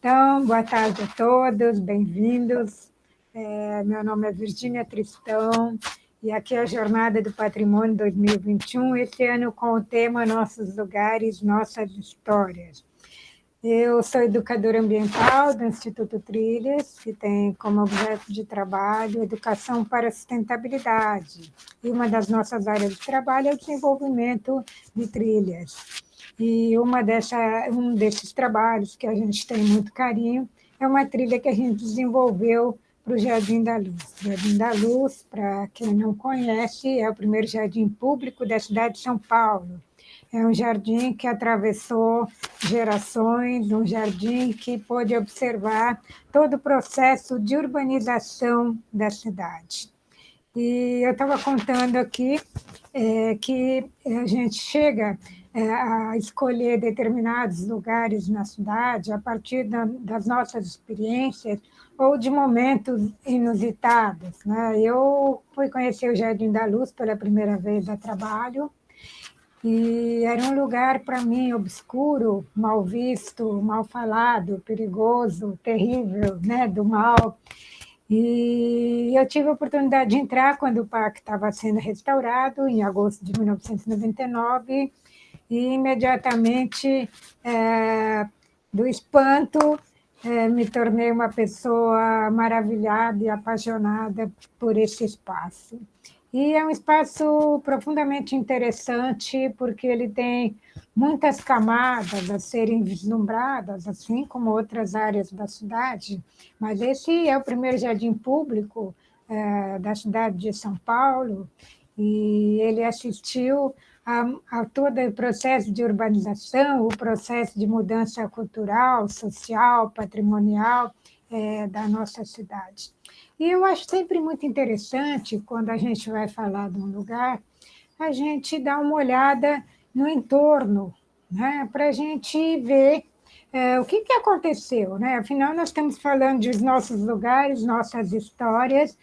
Então, boa tarde a todos, bem-vindos. Meu nome é Virgínia Tristão e aqui é a Jornada do Patrimônio 2021, esse ano com o tema Nossos Lugares, Nossas Histórias. Eu sou educadora ambiental do Instituto Trilhas, que tem como objeto de trabalho educação para a sustentabilidade. E uma das nossas áreas de trabalho é o desenvolvimento de trilhas. E um desses trabalhos que a gente tem muito carinho é uma trilha que a gente desenvolveu para o Jardim da Luz. Jardim da Luz, para quem não conhece, é o primeiro jardim público da cidade de São Paulo. É um jardim que atravessou gerações, um jardim que pôde observar todo o processo de urbanização da cidade. E eu estava contando aqui que a gente chega a escolher determinados lugares na cidade a partir das nossas experiências ou de momentos inusitados, né? Eu fui conhecer o Jardim da Luz pela primeira vez a trabalho, e era um lugar, para mim, obscuro, mal visto, mal falado, perigoso, terrível, né? Do mal. E eu tive a oportunidade de entrar quando o parque estava sendo restaurado, em agosto de 1999, e imediatamente, do espanto, me tornei uma pessoa maravilhada e apaixonada por esse espaço. E é um espaço profundamente interessante, porque ele tem muitas camadas a serem vislumbradas, assim como outras áreas da cidade, mas esse é o primeiro jardim público da cidade de São Paulo, e ele assistiu a todo o processo de urbanização, o processo de mudança cultural, social, patrimonial da nossa cidade. E eu acho sempre muito interessante, quando a gente vai falar de um lugar, a gente dar uma olhada no entorno, né, para a gente ver o que aconteceu. Né? Afinal, nós estamos falando dos nossos lugares, nossas histórias,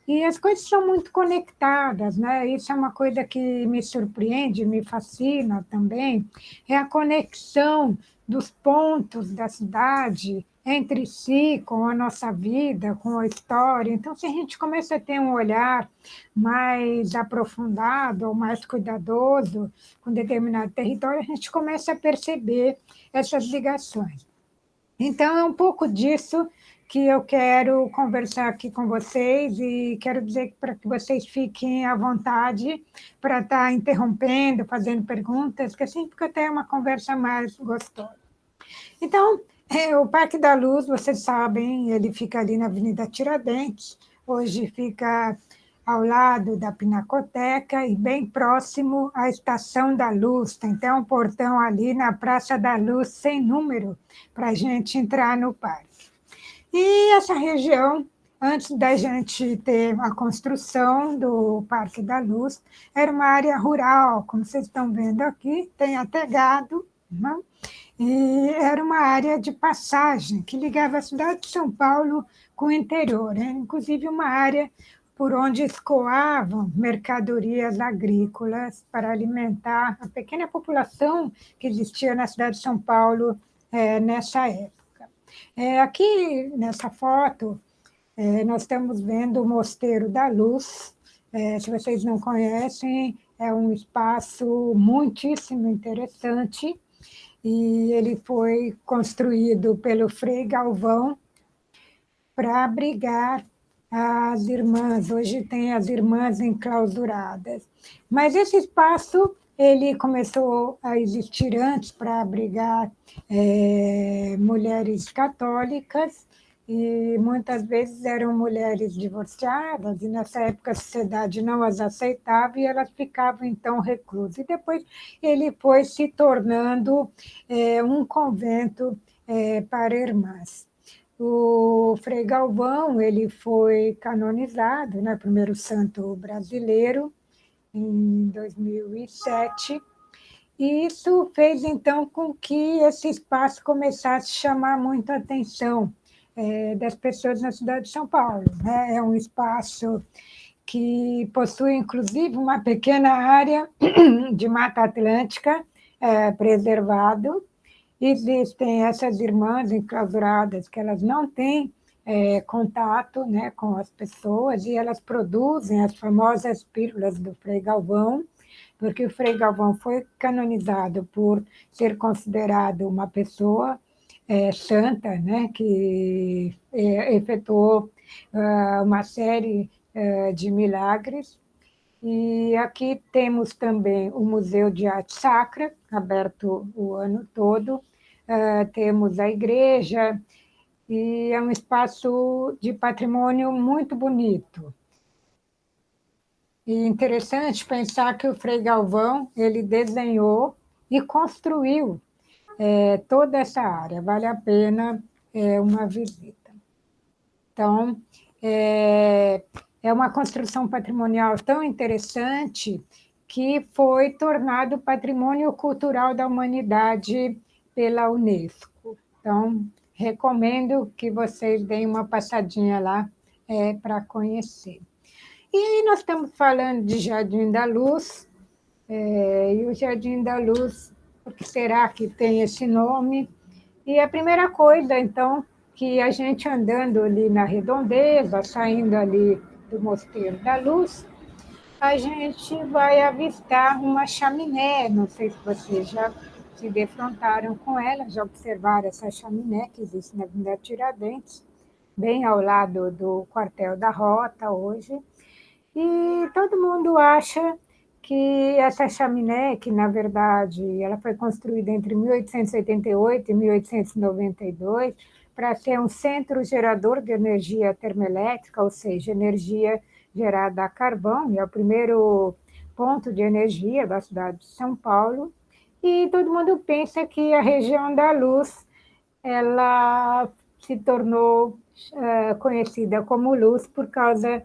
e as coisas são muito conectadas, né? Isso é uma coisa que me surpreende, me fascina também, é a conexão dos pontos da cidade entre si, com a nossa vida, com a história. Então, se a gente começa a ter um olhar mais aprofundado ou mais cuidadoso com determinado território, a gente começa a perceber essas ligações. Então, é um pouco disso que eu quero conversar aqui com vocês, e quero dizer para que vocês fiquem à vontade para estar interrompendo, fazendo perguntas, que assim fica até uma conversa mais gostosa. Então, o Parque da Luz, vocês sabem, ele fica ali na Avenida Tiradentes, hoje fica ao lado da Pinacoteca e bem próximo à Estação da Luz. Tem até um portão ali na Praça da Luz sem número para a gente entrar no parque. E essa região, antes da gente ter a construção do Parque da Luz, era uma área rural, como vocês estão vendo aqui, tem até gado, né? E era uma área de passagem que ligava a cidade de São Paulo com o interior, né? Inclusive uma área por onde escoavam mercadorias agrícolas para alimentar a pequena população que existia na cidade de São Paulo nessa época. Aqui, nessa foto, nós estamos vendo o Mosteiro da Luz. Se vocês não conhecem, é um espaço muitíssimo interessante, e ele foi construído pelo Frei Galvão para abrigar as irmãs. Hoje tem as irmãs enclausuradas. Mas esse espaço ele começou a existir antes para abrigar mulheres católicas, e muitas vezes eram mulheres divorciadas, e nessa época a sociedade não as aceitava e elas ficavam então reclusas. E depois ele foi se tornando um convento para irmãs. O Frei Galvão ele foi canonizado, né, primeiro santo brasileiro, em 2007, e isso fez, então, com que esse espaço começasse a chamar muito a atenção das pessoas na cidade de São Paulo. Né? É um espaço que possui, inclusive, uma pequena área de Mata Atlântica preservado, Existem essas irmãs enclausuradas que elas não têm contato, né, com as pessoas, e elas produzem as famosas pílulas do Frei Galvão, porque o Frei Galvão foi canonizado por ser considerado uma pessoa santa, né, que efetuou uma série de milagres. E aqui temos também o Museu de Arte Sacra, aberto o ano todo. Temos a igreja, e é um espaço de patrimônio muito bonito. E interessante pensar que o Frei Galvão ele desenhou e construiu toda essa área. Vale a pena uma visita. Então, é uma construção patrimonial tão interessante que foi tornado Patrimônio Cultural da Humanidade pela Unesco. Então, recomendo que vocês deem uma passadinha lá para conhecer. E aí nós estamos falando de Jardim da Luz, e o Jardim da Luz, por que será que tem esse nome? E a primeira coisa, então, que a gente andando ali na redondeza, saindo ali do Mosteiro da Luz, a gente vai avistar uma chaminé. Não sei se vocês já se defrontaram com ela, já observaram essa chaminé que existe na Avenida Tiradentes, bem ao lado do quartel da Rota hoje. E todo mundo acha que essa chaminé, que na verdade ela foi construída entre 1888 e 1892 para ser um centro gerador de energia termoelétrica, ou seja, energia gerada a carvão, e é o primeiro ponto de energia da cidade de São Paulo. E todo mundo pensa que a região da Luz ela se tornou conhecida como Luz por causa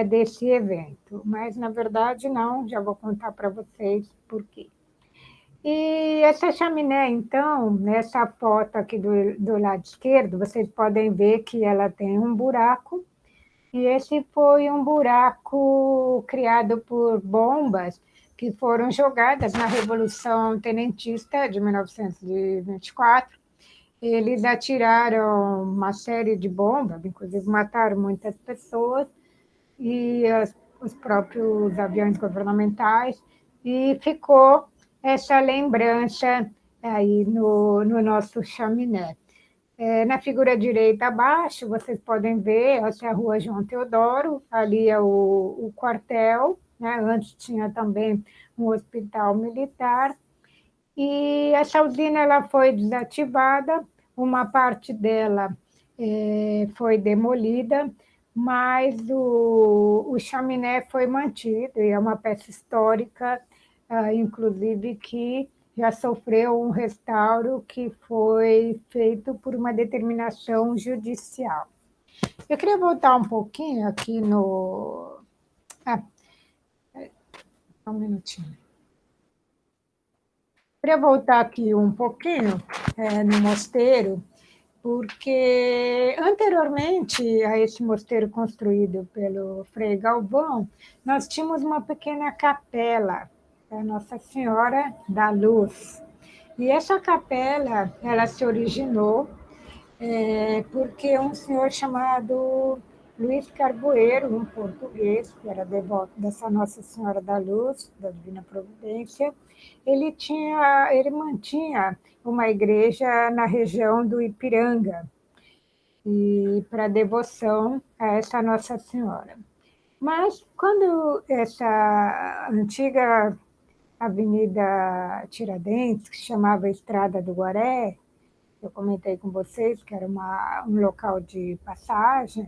desse evento. Mas, na verdade, não, já vou contar para vocês por quê. E essa chaminé, então, nessa foto aqui do lado esquerdo, vocês podem ver que ela tem um buraco, e esse foi um buraco criado por bombas que foram jogadas na Revolução Tenentista de 1924. Eles atiraram uma série de bombas, inclusive mataram muitas pessoas, e os próprios aviões governamentais, e ficou essa lembrança aí no nosso chaminé. Na figura direita abaixo, vocês podem ver, essa é a rua João Teodoro, ali é o quartel, né? Antes tinha também um hospital militar, e essa usina ela foi desativada, uma parte dela foi demolida, mas o chaminé foi mantido, e é uma peça histórica, inclusive, que já sofreu um restauro que foi feito por uma determinação judicial. Eu queria voltar um pouquinho aqui no. Ah, um minutinho. Queria voltar aqui um pouquinho no mosteiro, porque anteriormente a esse mosteiro construído pelo Frei Galvão, nós tínhamos uma pequena capela da Nossa Senhora da Luz. E essa capela, ela se originou porque um senhor chamado Luiz Carboeiro, um português, que era devoto dessa Nossa Senhora da Luz, da Divina Providência, ele mantinha uma igreja na região do Ipiranga, e para devoção a essa Nossa Senhora. Mas quando essa antiga Avenida Tiradentes, que se chamava Estrada do Guaré, eu comentei com vocês que era um local de passagem,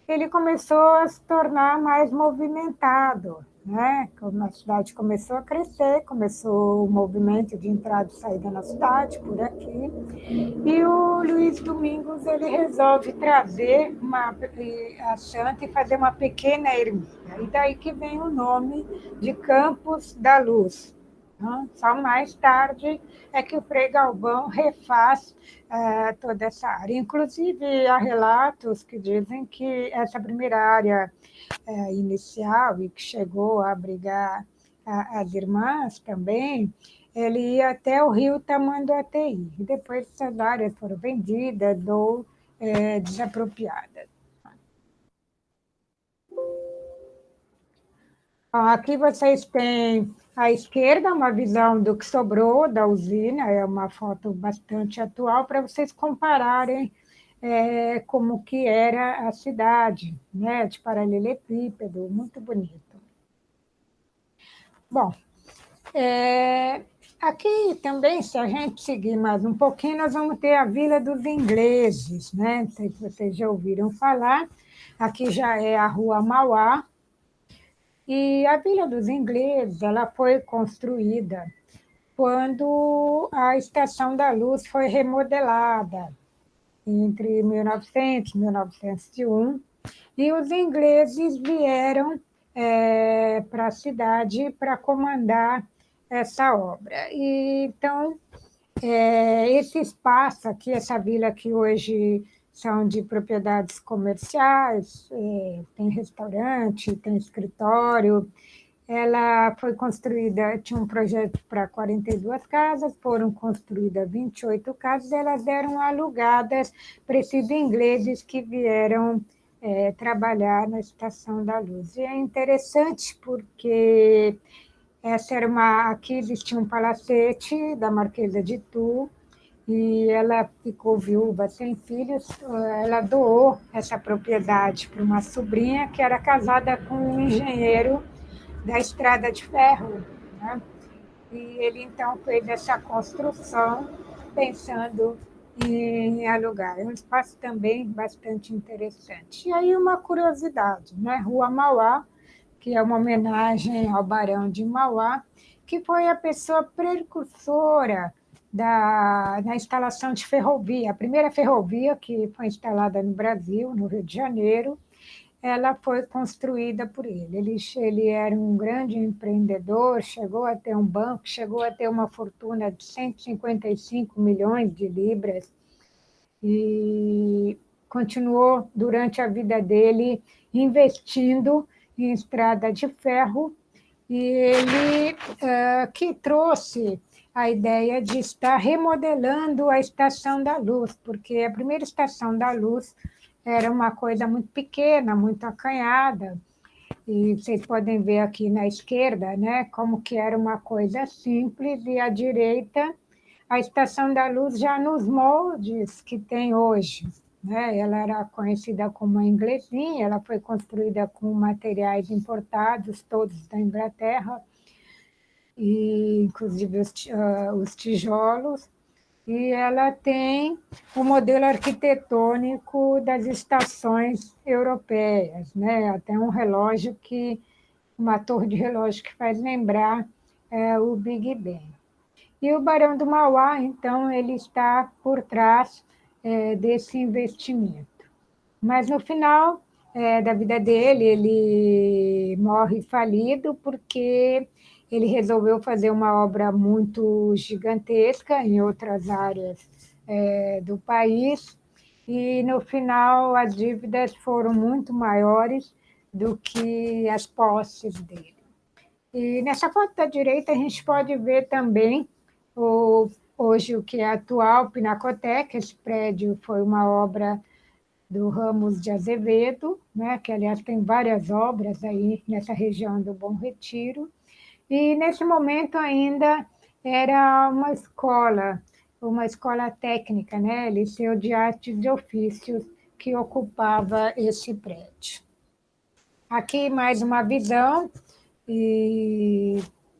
ele começou a se tornar mais movimentado, né? Como a cidade começou a crescer, começou o movimento de entrada e saída na cidade, por aqui, e o Luiz Domingos ele resolve trazer a santa e fazer uma pequena ermida, e daí que vem o nome de Campos da Luz. Só mais tarde é que o Frei Galvão refaz toda essa área. Inclusive, há relatos que dizem que essa primeira área inicial, e que chegou a abrigar as irmãs também, ele ia até o rio Tamanduateí. E depois essas áreas foram vendidas ou desapropriadas. Aqui vocês têm à esquerda uma visão do que sobrou da usina, é uma foto bastante atual para vocês compararem como que era a cidade, né, de paralelepípedo, muito bonito. Bom, aqui também, se a gente seguir mais um pouquinho, nós vamos ter a Vila dos Ingleses, né? Não sei se vocês já ouviram falar. Aqui já é a Rua Mauá. E a Vila dos Ingleses, ela foi construída quando a Estação da Luz foi remodelada entre 1900 e 1901, e os ingleses vieram para a cidade para comandar essa obra. E, então, esse espaço aqui, essa vila que hoje são de propriedades comerciais, tem restaurante, tem escritório, ela foi construída, tinha um projeto para 42 casas, foram construídas 28 casas, elas eram alugadas para esses ingleses que vieram trabalhar na Estação da Luz. E é interessante porque aqui existia um palacete da Marquesa de Tu, e ela ficou viúva sem filhos, ela doou essa propriedade para uma sobrinha que era casada com um engenheiro da estrada de ferro, né? E ele então fez essa construção pensando em alugar. É um espaço também bastante interessante. E aí uma curiosidade, né? Rua Mauá, que é uma homenagem ao Barão de Mauá, que foi a pessoa precursora da instalação de ferrovia. A primeira ferrovia que foi instalada no Brasil, no Rio de Janeiro, ela foi construída por ele. Ele era um grande empreendedor, chegou a ter um banco, chegou a ter uma fortuna de 155 milhões de libras e continuou durante a vida dele investindo em estrada de ferro, e ele que trouxe a ideia de estar remodelando a Estação da Luz, porque a primeira Estação da Luz era uma coisa muito pequena, muito acanhada, e vocês podem ver aqui na esquerda, né, como que era uma coisa simples, e à direita a Estação da Luz já nos moldes que tem hoje, né? Ela era conhecida como a inglesinha, ela foi construída com materiais importados, todos da Inglaterra, e inclusive os tijolos, e ela tem o modelo arquitetônico das estações europeias, né? Até um relógio uma torre de relógio que faz lembrar o Big Ben. E o Barão do Mauá, então, ele está por trás desse investimento. Mas no final da vida dele, ele morre falido porque ele resolveu fazer uma obra muito gigantesca em outras áreas do país, e no final as dívidas foram muito maiores do que as posses dele. E nessa foto da direita a gente pode ver também hoje o que é atual Pinacoteca. Esse prédio foi uma obra do Ramos de Azevedo, né, que, aliás, tem várias obras aí nessa região do Bom Retiro. E, nesse momento, ainda era uma escola técnica, né, Liceu de Artes e Ofícios, que ocupava esse prédio. Aqui, mais uma visão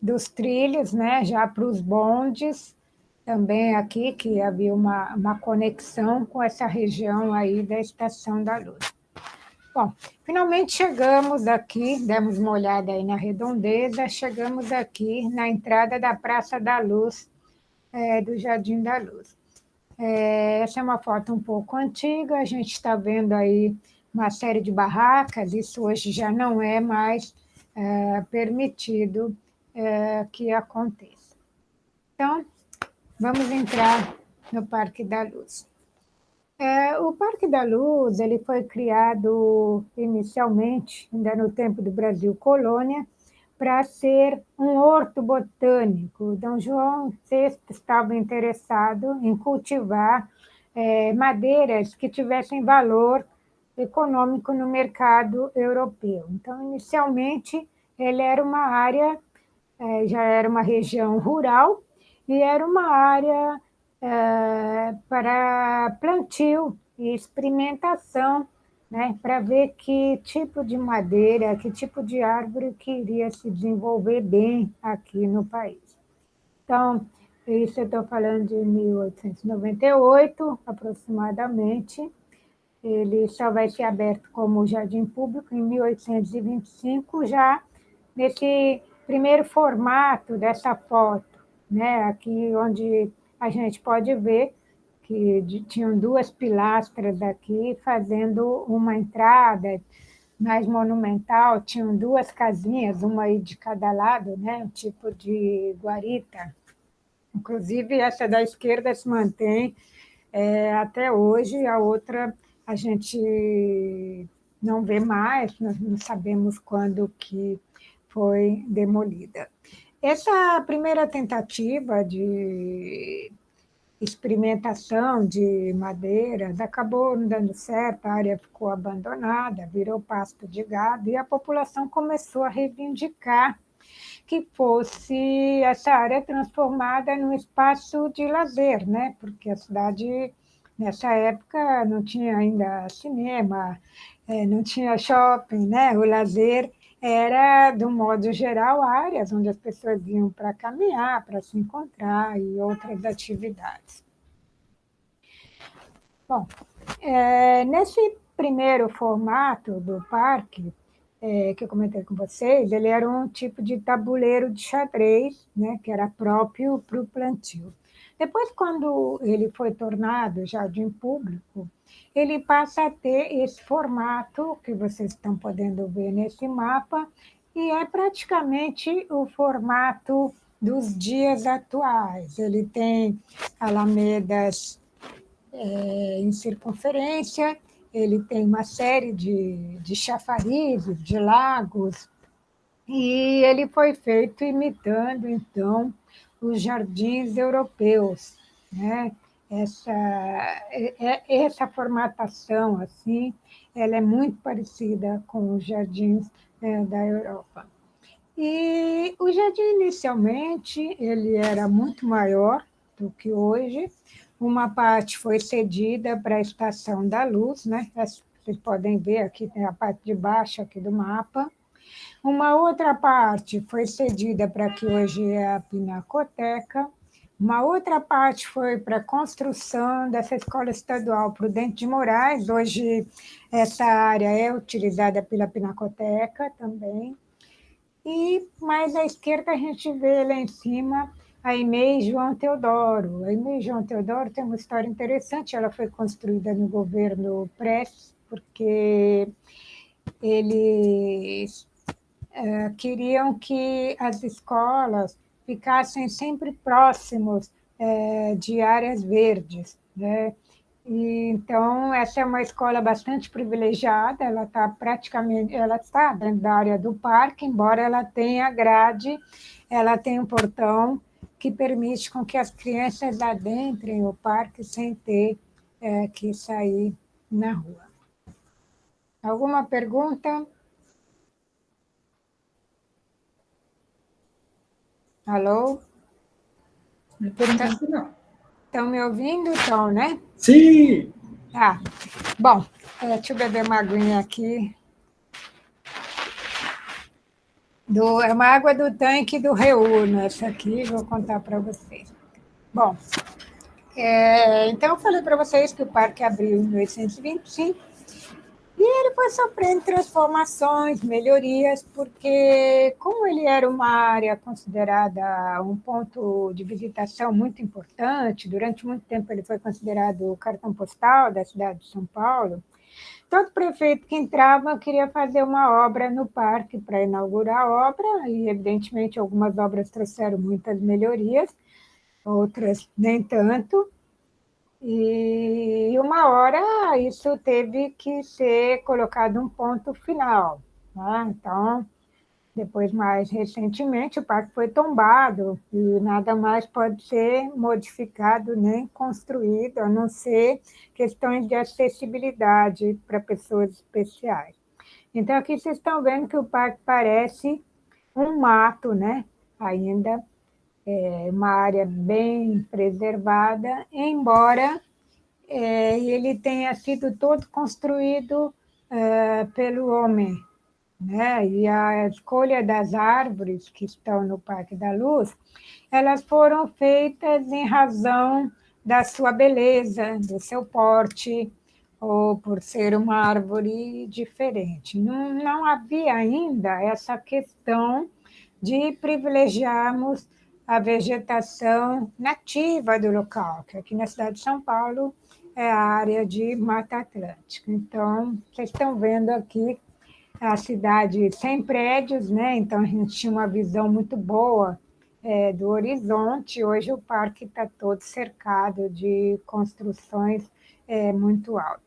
dos trilhos, né, já para os bondes, também aqui, que havia uma conexão com essa região aí da Estação da Luz. Bom, finalmente chegamos aqui, demos uma olhada aí na redondeza, chegamos aqui na entrada da Praça da Luz, do Jardim da Luz. Essa é uma foto um pouco antiga, a gente está vendo aí uma série de barracas, isso hoje já não é mais permitido que aconteça. Então, vamos entrar no Parque da Luz. O Parque da Luz ele foi criado inicialmente, ainda no tempo do Brasil Colônia, para ser um horto botânico. Dom João VI estava interessado em cultivar madeiras que tivessem valor econômico no mercado europeu. Então, inicialmente, ele era uma área, já era uma região rural, e era uma área para plantio e experimentação, né, para ver que tipo de madeira, que tipo de árvore que iria se desenvolver bem aqui no país. Então, isso eu estou falando de 1898, aproximadamente. Ele só vai ser aberto como jardim público em 1825, já nesse primeiro formato dessa foto, né? Aqui onde a gente pode ver que tinham duas pilastras aqui fazendo uma entrada mais monumental, tinham duas casinhas, uma aí de cada lado, né? Um tipo de guarita. Inclusive, essa da esquerda se mantém até hoje, a outra a gente não vê mais, nós não sabemos quando que foi demolida. Essa primeira tentativa de experimentação de madeiras acabou não dando certo, a área ficou abandonada, virou pasto de gado, e a população começou a reivindicar que fosse essa área transformada num espaço de lazer, né? Porque a cidade, nessa época, não tinha ainda cinema, não tinha shopping, né? O lazer era, de um modo geral, áreas onde as pessoas iam para caminhar, para se encontrar e outras atividades. Bom, nesse primeiro formato do parque, que eu comentei com vocês, ele era um tipo de tabuleiro de xadrez, né, que era próprio para o plantio. Depois, quando ele foi tornado jardim público, ele passa a ter esse formato que vocês estão podendo ver nesse mapa, e é praticamente o formato dos dias atuais. Ele tem alamedas em circunferência, ele tem uma série de chafarizes, de lagos, e ele foi feito imitando, então, os jardins europeus, né? Essa formatação, assim, ela é muito parecida com os jardins da Europa. E o jardim, inicialmente, ele era muito maior do que hoje. Uma parte foi cedida para a Estação da Luz, né? Vocês podem ver aqui, tem a parte de baixo aqui do mapa. Uma outra parte foi cedida para que hoje é a Pinacoteca. Uma outra parte foi para a construção dessa escola estadual Prudente de Moraes. Hoje, essa área é utilizada pela Pinacoteca também. E mais à esquerda a gente vê lá em cima a EMEI João Teodoro. A EMEI João Teodoro tem uma história interessante, ela foi construída no governo Prestes, porque eles queriam que as escolas ficassem sempre próximos de áreas verdes, né? E, então, essa é uma escola bastante privilegiada, ela está dentro da área do parque, embora ela tenha grade, ela tem um portão que permite com que as crianças adentrem o parque sem ter que sair na rua. Alguma pergunta? Alô? Pergunta não. Estão me ouvindo? Estão, né? Sim! Ah, bom, deixa eu beber uma aguinha aqui. É uma água do tanque do Reúno, essa aqui, vou contar para vocês. Bom, então eu falei para vocês que o parque abriu em 1825 e ele foi sofrendo transformações, melhorias, porque como ele era uma área considerada um ponto de visitação muito importante, durante muito tempo ele foi considerado o cartão postal da cidade de São Paulo. Todo prefeito que entrava queria fazer uma obra no parque para inaugurar a obra, e, evidentemente, algumas obras trouxeram muitas melhorias, outras nem tanto. E uma hora isso teve que ser colocado um ponto final, né? Então, Depois, mais recentemente, o parque foi tombado e nada mais pode ser modificado nem construído, a não ser questões de acessibilidade para pessoas especiais. Então, aqui vocês estão vendo que o parque parece um mato, né? Ainda é uma área bem preservada, embora ele tenha sido todo construído pelo homem, né? E a escolha das árvores que estão no Parque da Luz, elas foram feitas em razão da sua beleza, do seu porte, ou por ser uma árvore diferente. Não havia ainda essa questão de privilegiarmos a vegetação nativa do local, que aqui na cidade de São Paulo é a área de Mata Atlântica. Então, vocês estão vendo aqui a cidade sem prédios, né? Então a gente tinha uma visão muito boa do horizonte. Hoje o parque está todo cercado de construções muito altas.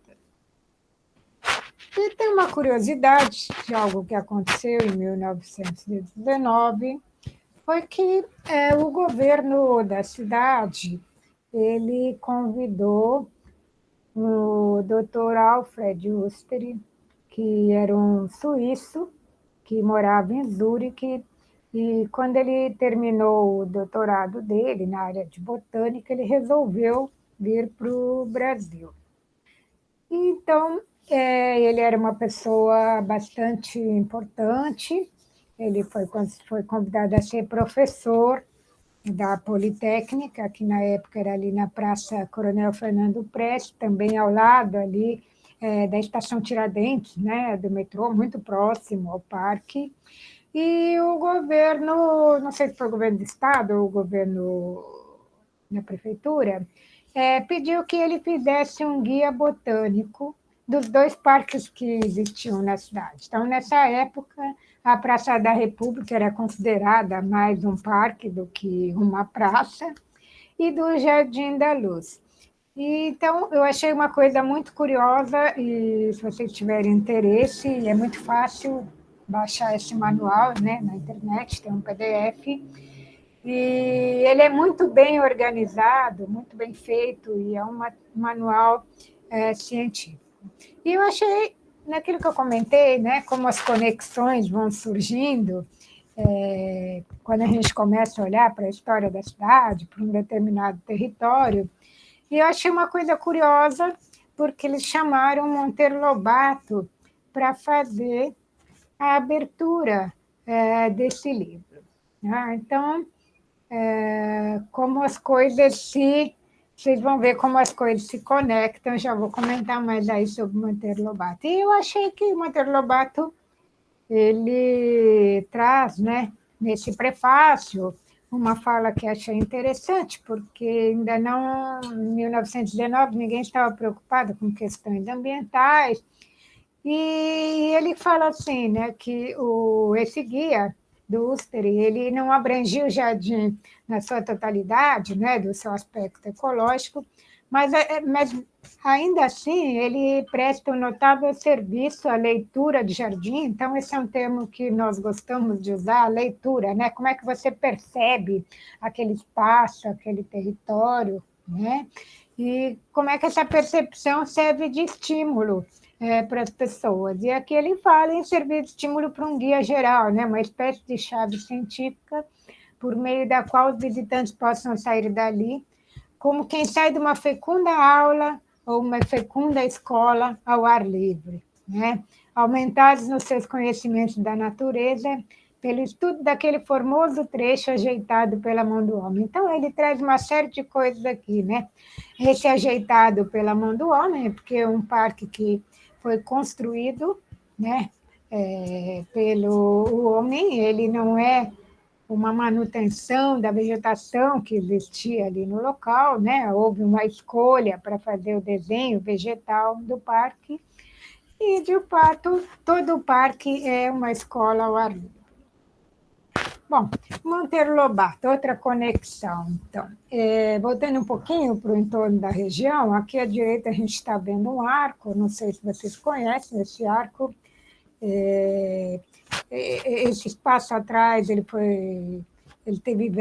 E tem uma curiosidade de algo que aconteceu em 1919, foi que o governo da cidade ele convidou o Dr. Alfred Usteri, que era um suíço que morava em Zurique, e quando ele terminou o doutorado dele na área de botânica, ele resolveu vir para o Brasil. Então, ele era uma pessoa bastante importante, ele foi convidado a ser professor da Politécnica, que na época era ali na Praça Coronel Fernando Prestes, também ao lado ali da Estação Tiradentes, né, do metrô, muito próximo ao parque. E o governo, não sei se foi o governo do Estado ou o governo da prefeitura, pediu que ele fizesse um guia botânico dos dois parques que existiam na cidade. Então, nessa época, a Praça da República era considerada mais um parque do que uma praça, e do Jardim da Luz. E, então, eu achei uma coisa muito curiosa, e se vocês tiverem interesse, é muito fácil baixar esse manual, né, na internet, tem um PDF, e ele é muito bem organizado, muito bem feito, e é um manual científico. E eu achei, naquilo que eu comentei, né, como as conexões vão surgindo, quando a gente começa a olhar para a história da cidade, para um determinado território, e eu achei uma coisa curiosa, porque eles chamaram Monteiro Lobato para fazer a abertura desse livro. Então, como as coisas se... Vocês vão ver como as coisas se conectam, já vou comentar mais aí sobre Monteiro Lobato. E eu achei que o Monteiro Lobato, ele traz, né, nesse prefácio, uma fala que achei interessante, porque ainda não, em 1919, ninguém estava preocupado com questões ambientais, e ele fala assim, né, que esse guia do Usteri, ele não abrangia o jardim na sua totalidade, né, do seu aspecto ecológico, mas ainda assim ele presta um notável serviço à leitura de jardim. Então esse é um termo que nós gostamos de usar, a leitura, né? Como é que você percebe aquele espaço, aquele território, né? E como é que essa percepção serve de estímulo para as pessoas. E aqui ele fala em servir de estímulo para um guia geral, né? Uma espécie de chave científica por meio da qual os visitantes possam sair dali como quem sai de uma fecunda aula ou uma fecunda escola ao ar livre, né? Aumentados nos seus conhecimentos da natureza pelo estudo daquele formoso trecho ajeitado pela mão do homem. Então, ele traz uma série de coisas aqui, né? Esse ajeitado pela mão do homem, porque é um parque que foi construído, né, pelo homem, ele não é uma manutenção da vegetação que existia ali no local, né? Houve uma escolha para fazer o desenho vegetal do parque, e, de fato, todo o parque é uma escola ao ar livre. Bom, Monteiro Lobato, outra conexão. Então, voltando um pouquinho para o entorno da região, aqui à direita a gente está vendo um arco, não sei se vocês conhecem esse arco, Esse espaço atrás ele teve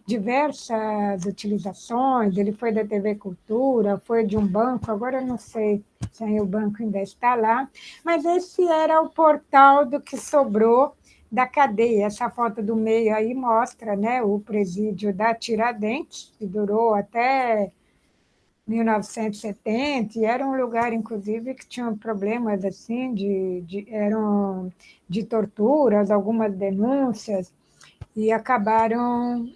diversas utilizações, ele foi da TV Cultura, foi de um banco, agora eu não sei se o banco ainda está lá, mas esse era o portal do que sobrou da cadeia. Essa foto do meio aí mostra, né, o presídio da Tiradentes, que durou até 1970, e era um lugar, inclusive, que tinha problemas assim eram de torturas, algumas denúncias, e acabaram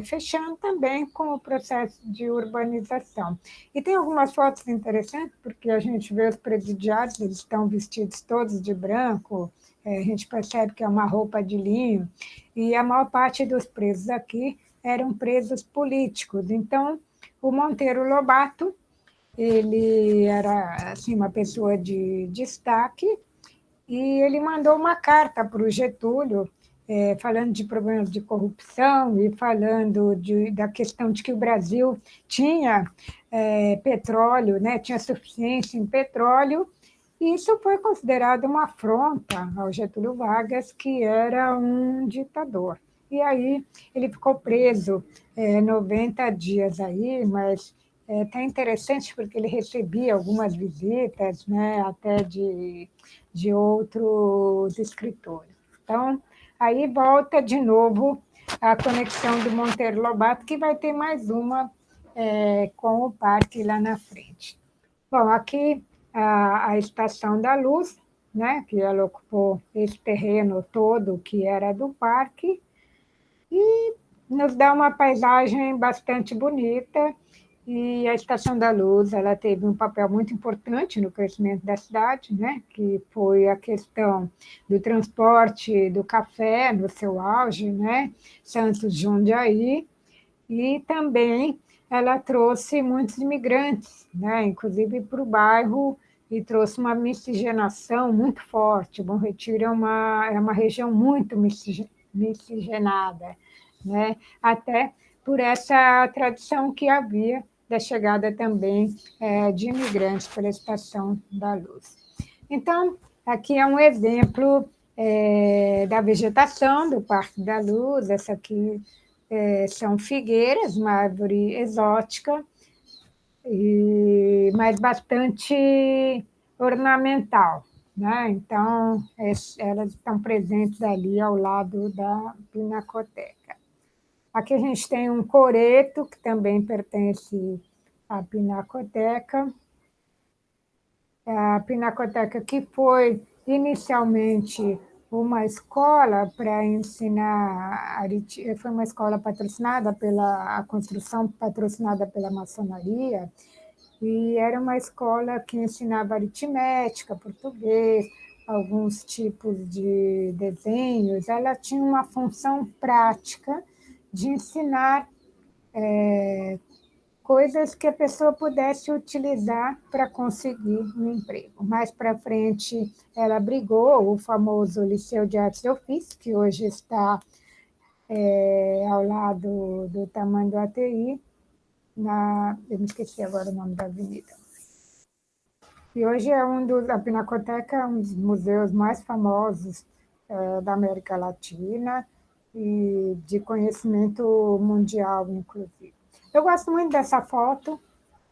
fechando também com o processo de urbanização. E tem algumas fotos interessantes, porque a gente vê os presidiários, eles estão vestidos todos de branco, a gente percebe que é uma roupa de linho, e a maior parte dos presos aqui eram presos políticos. Então, o Monteiro Lobato, ele era assim, uma pessoa de destaque, e ele mandou uma carta para o Getúlio, falando de problemas de corrupção e falando da questão de que o Brasil tinha petróleo, né, tinha suficiência em petróleo, e isso foi considerado uma afronta ao Getúlio Vargas, que era um ditador. E aí ele ficou preso 90 dias aí, mas é até interessante porque ele recebia algumas visitas, né, até de outros escritores. Então, aí volta de novo a conexão do Monteiro Lobato, que vai ter mais uma com o parque lá na frente. Bom, aqui a Estação da Luz, né, que ela ocupou esse terreno todo que era do parque, e nos dá uma paisagem bastante bonita. E a Estação da Luz, ela teve um papel muito importante no crescimento da cidade, né? Que foi a questão do transporte do café no seu auge, né? Santos Jundiaí, e também ela trouxe muitos imigrantes, né? Inclusive para o bairro, e trouxe uma miscigenação muito forte. Bom Retiro é uma região muito miscigenada, né? Até por essa tradição que havia da chegada também de imigrantes pela Estação da Luz. Então, aqui é um exemplo da vegetação do Parque da Luz. Essa aqui são figueiras, uma árvore exótica, mas bastante ornamental, né? Então, elas estão presentes ali ao lado da Pinacoteca. Aqui a gente tem um coreto, que também pertence à Pinacoteca. A Pinacoteca, que foi inicialmente uma escola para ensinar, foi uma escola patrocinada a construção patrocinada pela maçonaria, e era uma escola que ensinava aritmética, português, alguns tipos de desenhos. Ela tinha uma função prática de ensinar coisas que a pessoa pudesse utilizar para conseguir um emprego. Mais para frente, ela abrigou o famoso Liceu de Artes e Ofícios, que hoje está ao lado do Tamanduá ATI, eu me esqueci agora o nome da avenida. E hoje a Pinacoteca é um dos museus mais famosos da América Latina e de conhecimento mundial, inclusive. Eu gosto muito dessa foto,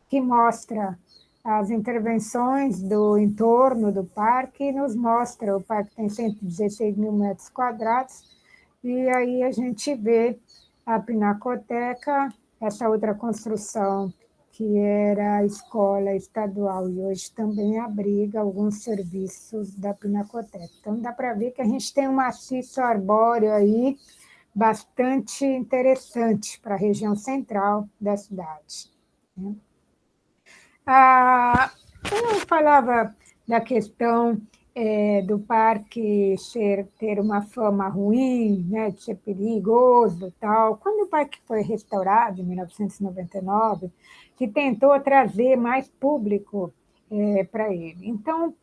que mostra as intervenções do entorno do parque, e nos mostra, o parque tem 116 mil metros quadrados, e aí a gente vê a Pinacoteca, essa outra construção que era a escola estadual e hoje também abriga alguns serviços da Pinacoteca. Então, dá para ver que a gente tem um maciço arbóreo aí bastante interessante para a região central da cidade, né? Eu falava da questão do parque ter uma fama ruim, né, de ser perigoso e tal. Quando o parque foi restaurado, em 1999, se tentou trazer mais público para ele. Então,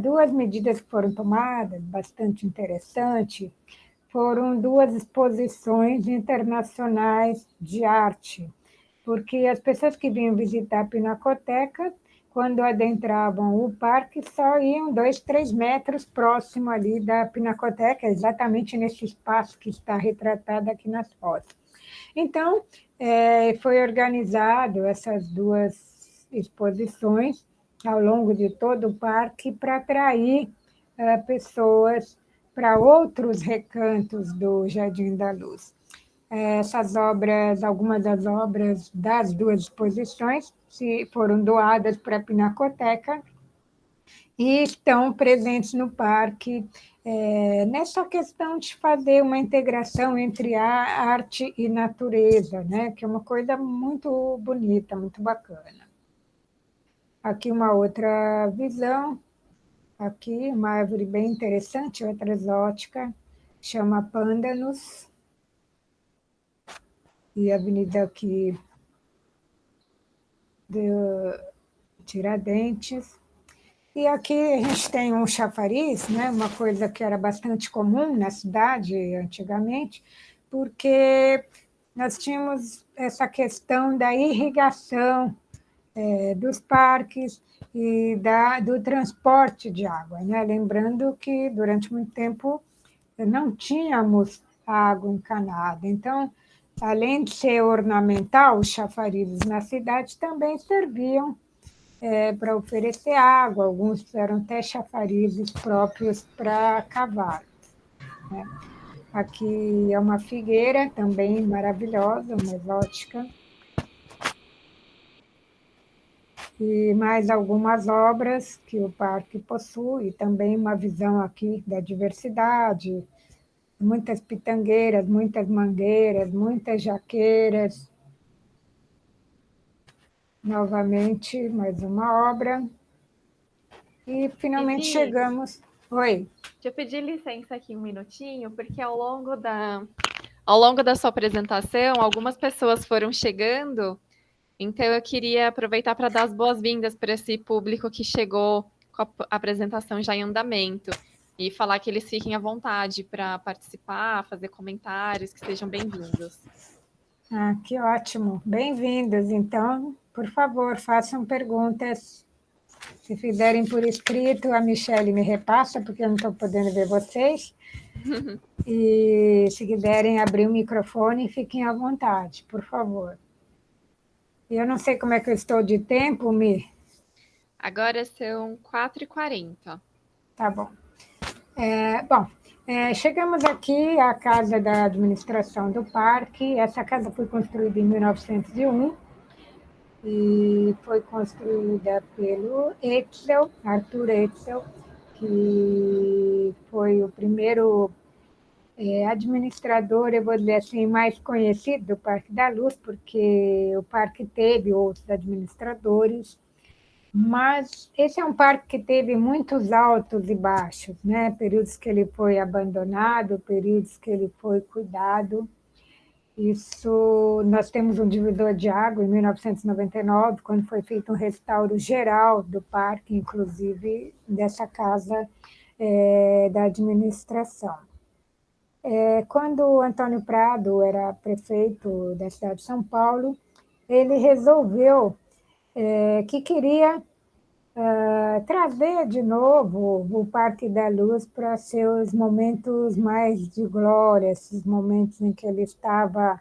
duas medidas que foram tomadas, bastante interessante, foram duas exposições internacionais de arte, porque as pessoas que vinham visitar a Pinacoteca quando adentravam o parque, só iam 2, 3 metros próximo ali da Pinacoteca, exatamente nesse espaço que está retratado aqui nas fotos. Então, foi organizado essas duas exposições ao longo de todo o parque para atrair pessoas para outros recantos do Jardim da Luz. Essas obras, algumas das obras das duas exposições, foram doadas para a Pinacoteca e estão presentes no parque, nessa questão de fazer uma integração entre a arte e natureza, né? Que é uma coisa muito bonita, muito bacana. Aqui uma outra visão, aqui uma árvore bem interessante, outra exótica, chama pândanos, e a avenida aqui de Tiradentes. E aqui a gente tem um chafariz, né? Uma coisa que era bastante comum na cidade antigamente, porque nós tínhamos essa questão da irrigação dos parques e do transporte de água, né? Lembrando que durante muito tempo não tínhamos água encanada. Então, além de ser ornamental, os chafarizes na cidade também serviam para oferecer água, alguns fizeram até chafarizes próprios para cavalos, né? Aqui é uma figueira também maravilhosa, uma exótica, e mais algumas obras que o parque possui, também uma visão aqui da diversidade, muitas pitangueiras, muitas mangueiras, muitas jaqueiras. Novamente, mais uma obra. E finalmente Vivi, chegamos. Oi. deixa eu pedir licença aqui um minutinho, porque ao longo da sua apresentação, algumas pessoas foram chegando, então eu queria aproveitar para dar as boas-vindas para esse público que chegou com a apresentação já em andamento e falar que eles fiquem à vontade para participar, fazer comentários, que sejam bem-vindos. Ah, que ótimo. Bem-vindos. Então, por favor, façam perguntas. Se fizerem por escrito, a Michelle me repassa, porque eu não estou podendo ver vocês. E se quiserem abrir o microfone, fiquem à vontade, por favor. Eu não sei como é que eu estou de tempo, Mi. Agora são 4h40. Tá bom. Chegamos aqui à casa da administração do parque. Essa casa foi construída em 1901 e foi construída pelo Etzel, Arthur Etzel, que foi o primeiro administrador, eu vou dizer assim, mais conhecido do Parque da Luz, porque o parque teve outros administradores, mas esse é um parque que teve muitos altos e baixos, né? Períodos que ele foi abandonado, períodos que ele foi cuidado. Isso, nós temos um divisor de água em 1999, quando foi feito um restauro geral do parque, inclusive dessa casa da administração. Quando o Antônio Prado era prefeito da cidade de São Paulo, ele resolveu que queria trazer de novo o Parque da Luz para seus momentos mais de glória, esses momentos em que ele estava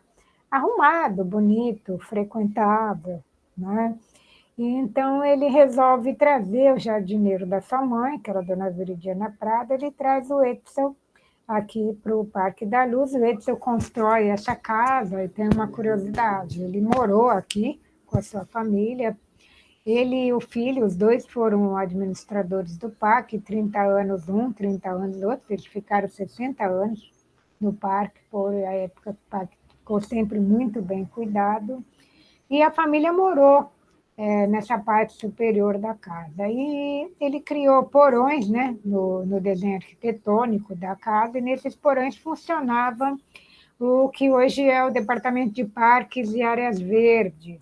arrumado, bonito, frequentável, né? E então ele resolve trazer o jardineiro da sua mãe, que era a dona Viridiana Prado, ele traz o Edson aqui para o Parque da Luz. O Edson constrói essa casa e tem uma curiosidade, ele morou aqui com a sua família. Ele e o filho, os dois foram administradores do parque, 30 anos um, 30 anos outro, eles ficaram 60 anos no parque, por a época o parque ficou sempre muito bem cuidado, e a família morou nessa parte superior da casa. E ele criou porões, né, no desenho arquitetônico da casa, e nesses porões funcionava o que hoje é o Departamento de Parques e Áreas Verdes.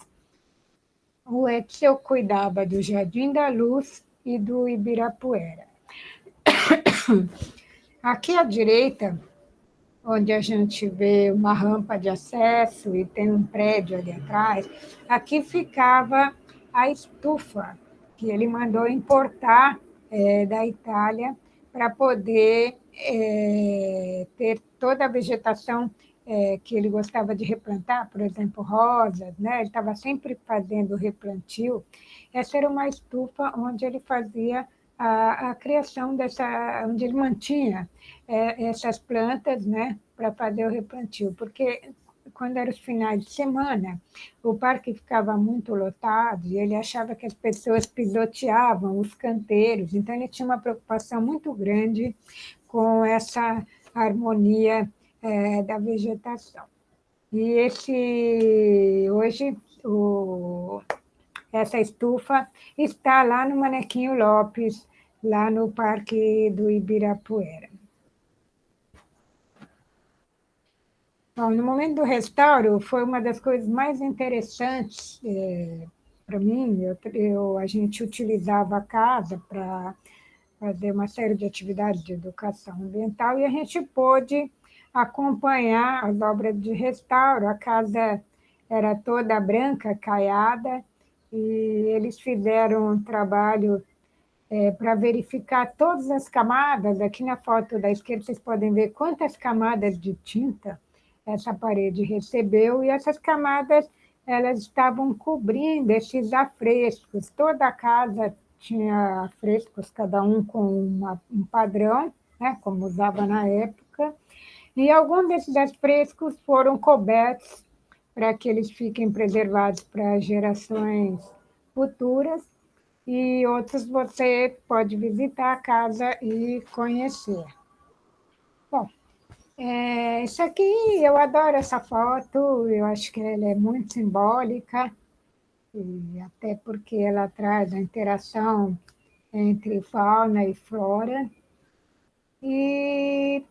O Etzel cuidava do Jardim da Luz e do Ibirapuera. Aqui à direita, onde a gente vê uma rampa de acesso e tem um prédio ali atrás, aqui ficava a estufa que ele mandou importar da Itália para poder ter toda a vegetação que ele gostava de replantar, por exemplo, rosas, né? Ele estava sempre fazendo replantio. Essa era uma estufa onde ele fazia a criação dessa, onde ele mantinha essas plantas, né, para fazer o replantio, porque quando eram os finais de semana, o parque ficava muito lotado e ele achava que as pessoas pisoteavam os canteiros, então ele tinha uma preocupação muito grande com essa harmonia da vegetação. E hoje essa estufa está lá no Manequinho Lopes, lá no Parque do Ibirapuera. Bom, no momento do restauro, foi uma das coisas mais interessantes para mim. A gente utilizava a casa para fazer uma série de atividades de educação ambiental e a gente pôde acompanhar as obras de restauro. A casa era toda branca, caiada, e eles fizeram um trabalho para verificar todas as camadas. Aqui na foto da esquerda vocês podem ver quantas camadas de tinta essa parede recebeu, e essas camadas elas estavam cobrindo esses afrescos. Toda a casa tinha afrescos, cada um com um padrão, né, como usava na época, e alguns desses afrescos foram cobertos para que eles fiquem preservados para gerações futuras, e outros você pode visitar a casa e conhecer. Bom, isso aqui, eu adoro essa foto, eu acho que ela é muito simbólica, e até porque ela traz a interação entre fauna e flora, e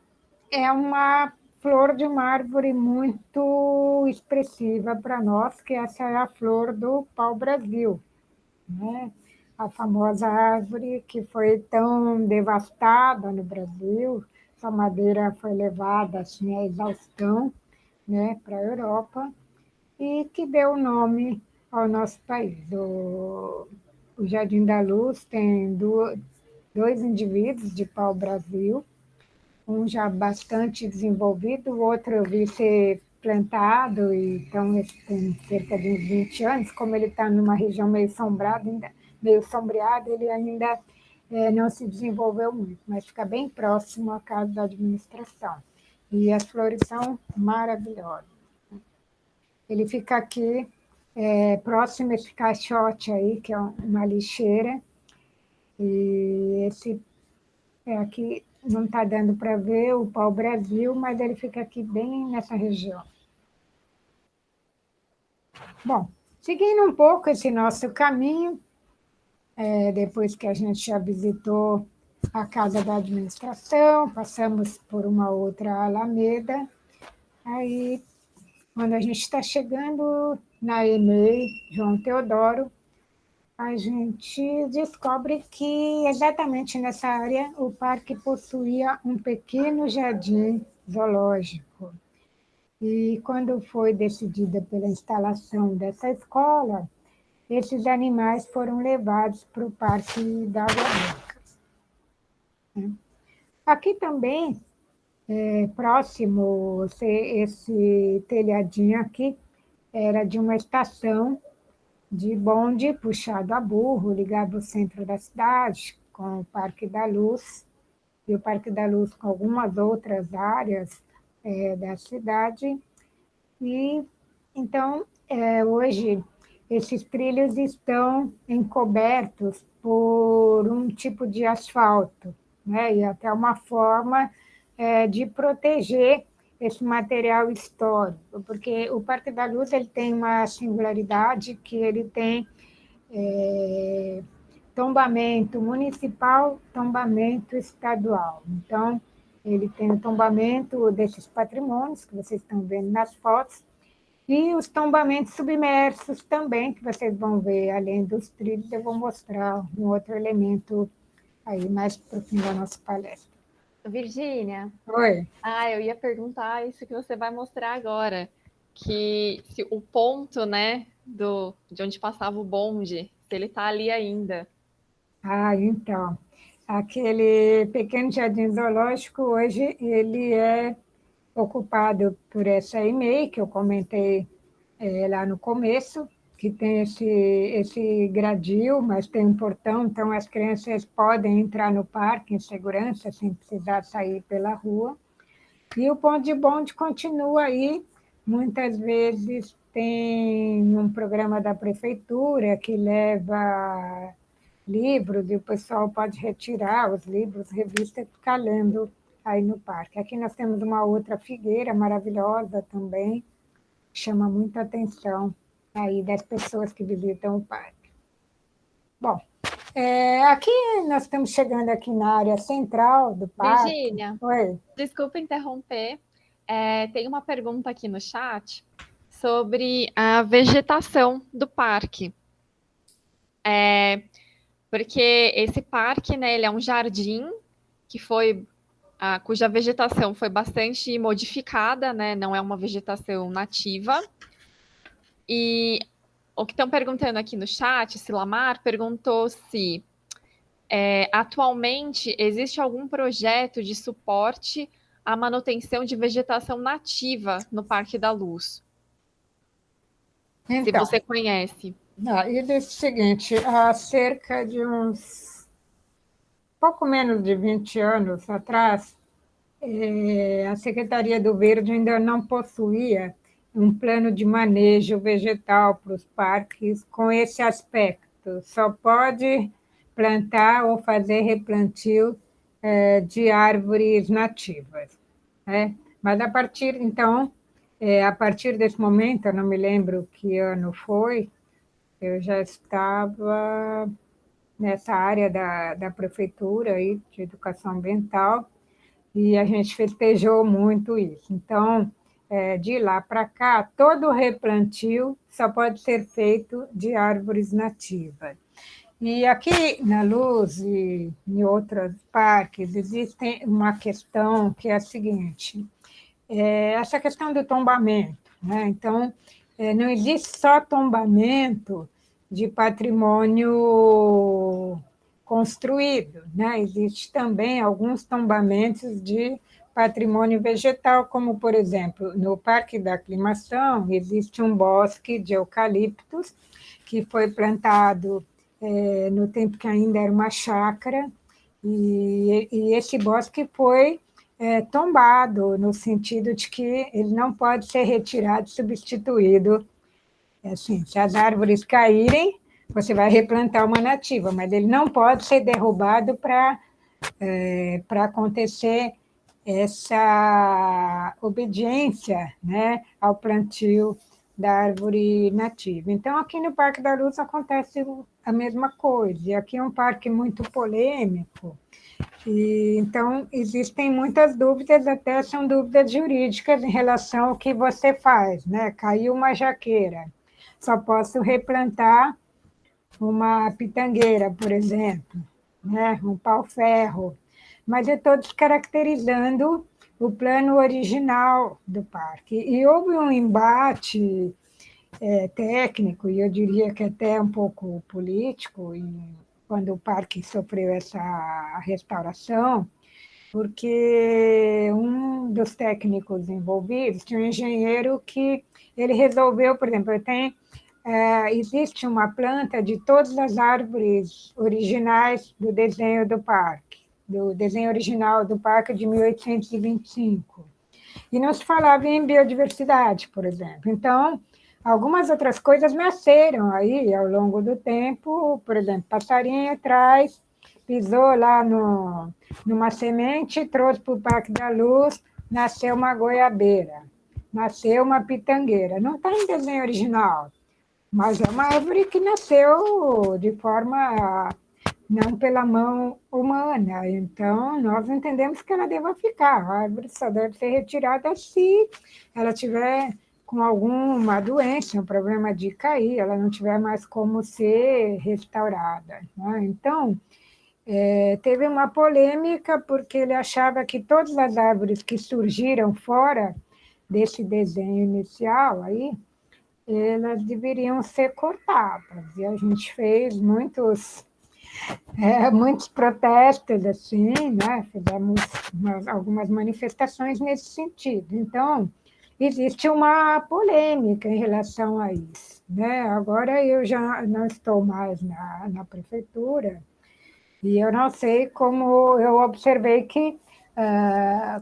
é uma flor de uma árvore muito expressiva para nós, que essa é a flor do pau-brasil, né? A famosa árvore que foi tão devastada no Brasil, sua madeira foi levada assim, à exaustão, né, para a Europa, e que deu nome ao nosso país. O Jardim da Luz tem dois indivíduos de pau-brasil, um já bastante desenvolvido, o outro eu vi ser plantado, e então tem cerca de uns 20 anos, como ele está numa região meio sombrada, meio sombreada, ele ainda não se desenvolveu muito, mas fica bem próximo à casa da administração. E as flores são maravilhosas. Ele fica aqui, próximo a esse caixote aí, que é uma lixeira, e esse aqui não está dando para ver o pau-brasil, mas ele fica aqui bem nessa região. Bom, seguindo um pouco esse nosso caminho, depois que a gente já visitou a casa da administração, passamos por uma outra alameda, aí, quando a gente está chegando na EMEI João Teodoro, a gente descobre que exatamente nessa área o parque possuía um pequeno jardim zoológico. E quando foi decidida pela instalação dessa escola, esses animais foram levados para o Parque da Água Branca. Aqui também, próximo, esse telhadinho aqui era de uma estação de bonde puxado a burro, ligava o centro da cidade com o Parque da Luz, e o Parque da Luz com algumas outras áreas da cidade. E então, hoje, esses trilhos estão encobertos por um tipo de asfalto, né? E até uma forma de proteger esse material histórico, porque o Parque da Luz ele tem uma singularidade que ele tem tombamento municipal, tombamento estadual. Então, ele tem o tombamento desses patrimônios que vocês estão vendo nas fotos, e os tombamentos submersos também, que vocês vão ver, além dos trilhos, eu vou mostrar um outro elemento aí mais para o fim da nossa palestra. Virgínia. Oi. Eu ia perguntar isso que você vai mostrar agora, que se o ponto, né, de onde passava o bonde, se ele está ali ainda. Então, aquele pequeno jardim zoológico hoje ele é ocupado por essa EMEI, que eu comentei lá no começo, que tem esse gradil, mas tem um portão, então as crianças podem entrar no parque em segurança, sem precisar sair pela rua. E o ponto de bonde continua aí. Muitas vezes tem um programa da prefeitura que leva livros e o pessoal pode retirar os livros, revistas e ficar lendo aí no parque. Aqui nós temos uma outra figueira maravilhosa também, que chama muita atenção aí das pessoas que visitam o parque. Bom, aqui nós estamos chegando aqui na área central do parque. Virgínia, Oi. desculpa interromper. Tem uma pergunta aqui no chat sobre a vegetação do parque. Porque esse parque, né, ele é um jardim que foi, cuja vegetação foi bastante modificada, né, não é uma vegetação nativa. E o que estão perguntando aqui no chat, Silamar, perguntou se atualmente existe algum projeto de suporte à manutenção de vegetação nativa no Parque da Luz. Se Então, você conhece. e desse seguinte, há cerca de uns pouco menos de 20 anos atrás, a Secretaria do Verde ainda não possuía um plano de manejo vegetal para os parques com esse aspecto. Só pode plantar ou fazer replantio de árvores nativas, né? Mas a partir desse momento, eu não me lembro que ano foi, eu já estava nessa área da prefeitura aí, de educação ambiental, e a gente festejou muito isso. Então, de lá para cá, todo replantio só pode ser feito de árvores nativas. E aqui na Luz e em outros parques existe uma questão que é a seguinte: essa questão do tombamento, né? Então, não existe só tombamento de patrimônio construído, né? Existe também alguns tombamentos de patrimônio vegetal, como, por exemplo, no Parque da Aclimação, existe um bosque de eucaliptos que foi plantado no tempo que ainda era uma chácara, e esse bosque foi tombado, no sentido de que ele não pode ser retirado, substituído. Assim, se as árvores caírem, você vai replantar uma nativa, mas ele não pode ser derrubado para acontecer essa obediência, né, ao plantio da árvore nativa. Então, aqui no Parque da Luz acontece a mesma coisa. E aqui é um parque muito polêmico, e, então, existem muitas dúvidas, até são dúvidas jurídicas em relação ao que você faz, né? Caiu uma jaqueira, só posso replantar uma pitangueira, por exemplo, né? Um pau-ferro, mas eu estou descaracterizando o plano original do parque. E houve um embate técnico, e eu diria que até um pouco político, quando o parque sofreu essa restauração, porque um dos técnicos envolvidos tinha um engenheiro que ele resolveu, por exemplo, existe uma planta de todas as árvores originais do desenho do parque, do desenho original do parque de 1825. E não se falava em biodiversidade, por exemplo. Então, algumas outras coisas nasceram aí ao longo do tempo, por exemplo, passarinho traz, pisou lá numa semente, trouxe para o Parque da Luz, nasceu uma goiabeira, nasceu uma pitangueira. Não está em desenho original, mas é uma árvore que nasceu de forma não pela mão humana. Então, nós entendemos que ela deva ficar. A árvore só deve ser retirada se ela tiver com alguma doença, um problema de cair, ela não tiver mais como ser restaurada, né? Então, teve uma polêmica porque ele achava que todas as árvores que surgiram fora desse desenho inicial aí, elas deveriam ser cortadas. E a gente fez muitos Muitos protestos, assim, né? Fizemos algumas manifestações nesse sentido. Então, existe uma polêmica em relação a isso, né? Agora eu já não estou mais na prefeitura, e eu não sei como eu observei que,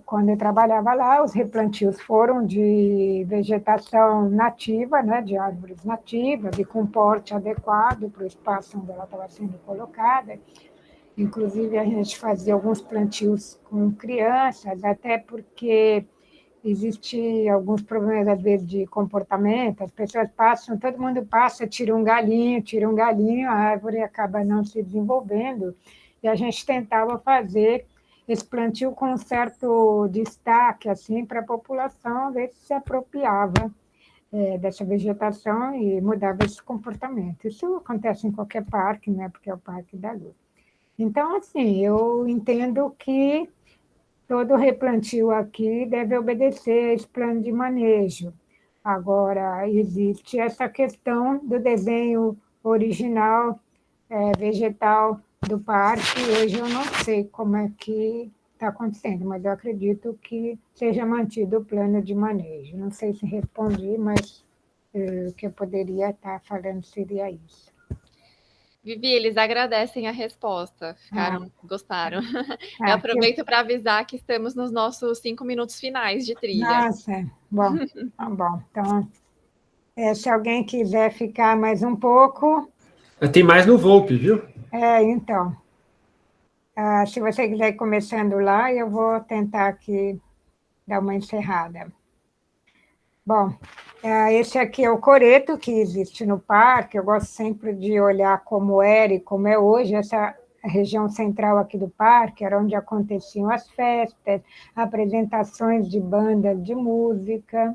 quando eu trabalhava lá, os replantios foram de vegetação nativa, né, de árvores nativas, e com porte adequado para o espaço onde ela estava sendo colocada. Inclusive, a gente fazia alguns plantios com crianças, até porque existe alguns problemas, às vezes, de comportamento, as pessoas passam, todo mundo passa, tira um galinho, a árvore acaba não se desenvolvendo, e a gente tentava fazer esse plantio com um certo destaque, assim, para a população ver se apropriava dessa vegetação e mudava esse comportamento. Isso acontece em qualquer parque, né, porque é o Parque da Luz. Então, assim, eu entendo que todo replantio aqui deve obedecer a esse plano de manejo. Agora, existe essa questão do desenho original, vegetal do parque. Hoje eu não sei como é que está acontecendo, mas eu acredito que seja mantido o plano de manejo. Não sei se respondi, mas o que eu poderia estar falando seria isso. Vivi, eles agradecem a resposta, Ah, gostaram. Eu ah, que, aproveito para avisar que estamos nos nossos 5 minutos finais de trilha. nossa, bom, tá bom. Então, se alguém quiser ficar mais um pouco, Tem mais no Volpe, viu? então, se você quiser ir começando lá, eu vou tentar aqui dar uma encerrada. Bom, esse aqui é o coreto que existe no parque. Eu gosto sempre de olhar como era e como é hoje. Essa região central aqui do parque era onde aconteciam as festas, apresentações de bandas de música,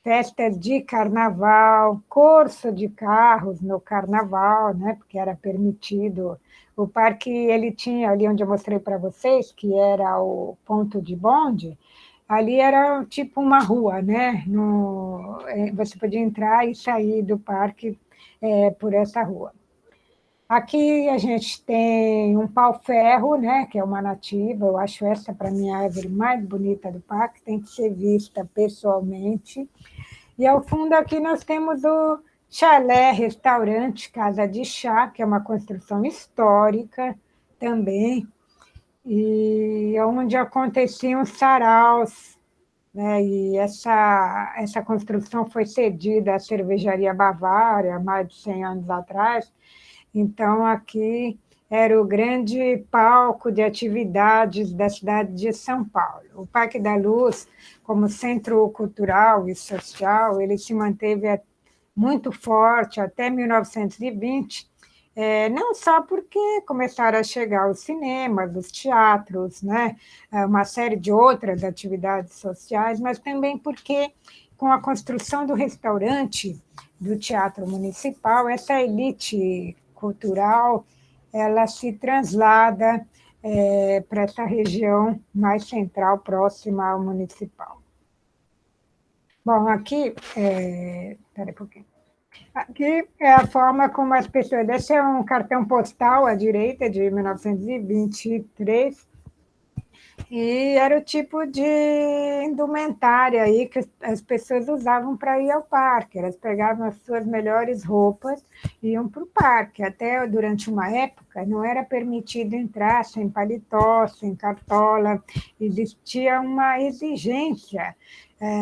festas de carnaval, corso de carros no carnaval, né, porque era permitido. O parque, ele tinha ali onde eu mostrei para vocês, que era o ponto de bonde, ali era tipo uma rua, né? Você podia entrar e sair do parque por essa rua. Aqui a gente tem um pau-ferro, né, que é uma nativa, eu acho essa, para mim, a árvore mais bonita do parque, tem que ser vista pessoalmente. E ao fundo aqui nós temos o chalé, restaurante, casa de chá, que é uma construção histórica também, e onde aconteciam saraus, né? E essa construção foi cedida à Cervejaria Bavária há mais de 100 anos atrás. Então, aqui era o grande palco de atividades da cidade de São Paulo. O Parque da Luz, como centro cultural e social, ele se manteve muito forte até 1920, não só porque começaram a chegar os cinemas, os teatros, né, uma série de outras atividades sociais, mas também porque, com a construção do restaurante do Teatro Municipal, essa elite cultural ela se translada para essa região mais central, próxima ao municipal. Bom, aqui, espera um pouquinho. Aqui é a forma como as pessoas... Esse é um cartão postal à direita, de 1923, e era o tipo de indumentária aí que as pessoas usavam para ir ao parque. Elas pegavam as suas melhores roupas e iam para o parque. Até durante uma época não era permitido entrar sem paletó, sem cartola. Existia uma exigência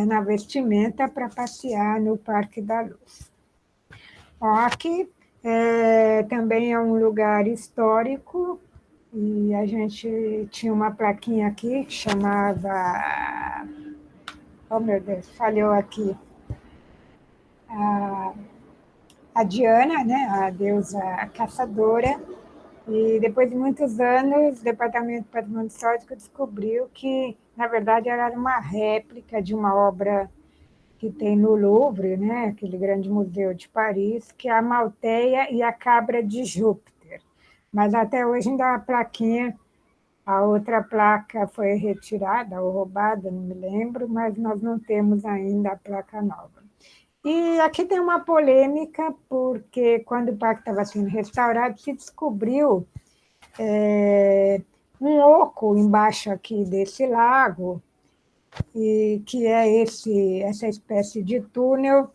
na vestimenta para passear no Parque da Luz. Aqui também é um lugar histórico, e a gente tinha uma plaquinha aqui que chamava... Oh, meu Deus, falhou aqui. A Diana, né, a deusa caçadora, e depois de muitos anos, o Departamento de Patrimônio Histórico descobriu que, na verdade, ela era uma réplica de uma obra que tem no Louvre, né, aquele grande museu de Paris, que é a Malteia e a Cabra de Júpiter. Mas até hoje ainda a plaquinha, a outra placa foi retirada ou roubada, não me lembro, mas nós não temos ainda a placa nova. E aqui tem uma polêmica, porque quando o parque estava sendo restaurado, se descobriu um oco embaixo aqui desse lago, e que é essa espécie de túnel,